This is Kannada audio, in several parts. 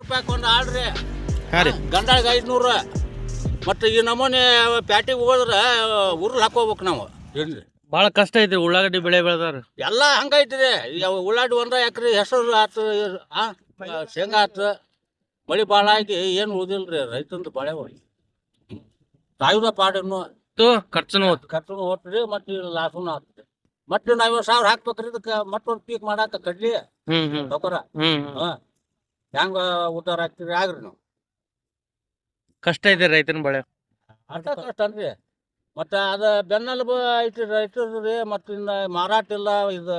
ರೂಪಾಯಿ ಒಂದು ಆಡ್ರಿ ಹಾಂ ರೀ ಗಂಡಾಳಿಗೆ 500. ಮತ್ತು ಈ ನಮೂನೆ ಪ್ಯಾಟಿಗೆ ಹೋದ್ರೆ ಉರ್ಲ್ ಹಾಕೋಬೇಕು ನಾವು. ಏನ್ರಿ ಭಾಳ ಕಷ್ಟ ಐತಿ ಉಳ್ಳಾಗಡ್ಡಿ ಬೆಳೆ ಬೆಳೆದಾರ ಎಲ್ಲ ಹಂಗೈತ್ರಿ. ಈಗ ಉಳ್ಳಾಗಡ್ಡಿ 1 ಎಕರೆ ಹೆಸರು ಆತು, ಶೇಂಗಾ ಆತು. ಮಳೆ ಭಾಳ ಆಗಿ ಏನು ಉಳಿದಿಲ್ರಿ ರೈತಂದು ಬಾಳೆ ಹೋಗಿ ಸಾಯುಧ ಪಾಡನ್ನು ಖರ್ಚುನು ಖರ್ಚು ಹೋಗ್ತದೆ. ಮತ್ತು ಲಾಸನು ಆಗ್ತದೆ. ಮತ್ತೆ 50,000 ಹಾಕ್ಬೇಕ್ರಿ ಇದಕ್ಕೆ. ಮತ್ತೊಂದು ಪೀಕ್ ಮಾಡಾಕ ಕಡ್ಲಿ ತೊಗೊರ ಹೆಂಗ ಉದ್ದಾರ ಆಗ್ತೀರಿ ಆಗ್ರಿ ನಾವು. ಕಷ್ಟ ಐತಿ ರೈತನ ಬೆಳೆ ಅರ್ಥ ಕಷ್ಟ ಅನ್ರಿ. ಮತ್ತು ಅದು ಬೆನ್ನೆಲುಬು ಐತಿ ರೈತರು ರೀ. ಮತ್ತು ಇನ್ನು ಮಾರಾಟ ಇಲ್ಲ, ಇದು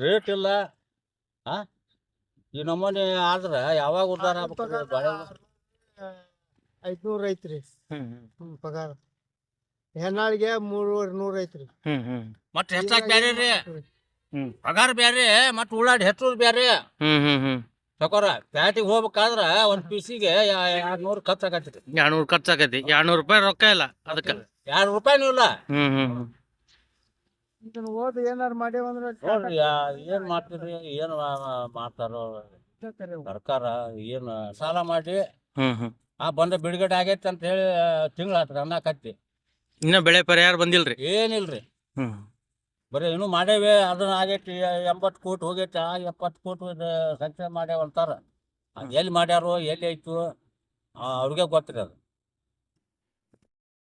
ರೇಟ್ ಇಲ್ಲ. ಈ ನಮೂನೆ ಆದ್ರೆ ಯಾವಾಗ ಉದ್ದಾರ ಆಗ್ಬೇಕ್ರಿ ಬಾಳೆ? 500 ಐತ್ರಿ ಪಗಾರ. ಹೆಣ್ಣಾಳಿಗೆ 300 ಐತ್ರಿ. ಮತ್ತೆ ಹೆಚ್ಚಾಗಿ ಬೇರೆ ರೀ ಪಗಾರ ಬೇರೆ, ಮತ್ತು ಉಳ್ಳಾಡಿ ಹೆಚ್ಚೋದು ಬೇರೆ. ತಗೋರ ಪ್ಯಾಟಿಗೆ ಹೋಗ್ಬೇಕಾದ್ರೆ ಒಂದು ಪೀಸಿಗೆ 200 ಖರ್ಚಾಗತ್ರಿ. 200 ಖರ್ಚಾಗೈತಿ. 200 ರೂಪಾಯಿ ರೊಕ್ಕ ಇಲ್ಲ ಅದಕ್ಕೆ. 2 ರೂಪಾಯಿನೂ ಇಲ್ಲ. ಓದ್ ಏನಾರು ಮಾಡ್ಯಾವಂದ್ರೆ ನೋಡ್ರಿ ಏನ್ ಮಾಡ್ತೀರಿ, ಏನು ಮಾಡ್ತಾರೋ ಸರ್ಕಾರ. ಏನು ಸಾಲ ಮಾಡಿ ಬಂದ ಬಿಡುಗಡೆ ಆಗೈತೆ ಅಂತ ಹೇಳಿ ತಿಂಗಳಾತ್ರಿ ಅನ್ನಕತ್ತಿ. ಇನ್ನ ಬೆಳೆ ಪರಿಹಾರ ಬಂದಿಲ್ರಿ? ಏನಿಲ್ರಿ. ಬರೀ ಇನ್ನೂ ಮಾಡೇವಿ. ಅದನ್ನ ಆಗೈತಿ 80 ಕೋಟಿ ಹೋಗೈತಿ. 70 ಕೋಟಿ ಸಂಚಯ ಮಾಡ್ಯಾವ ಅಂತಾರ. ಅದು ಎಲ್ಲಿ ಮಾಡ್ಯಾರೋ ಎಲ್ಲಿ ಐತು ಅವ್ರಿಗೆ ಗೊತ್ತಿರಿ ಅದು.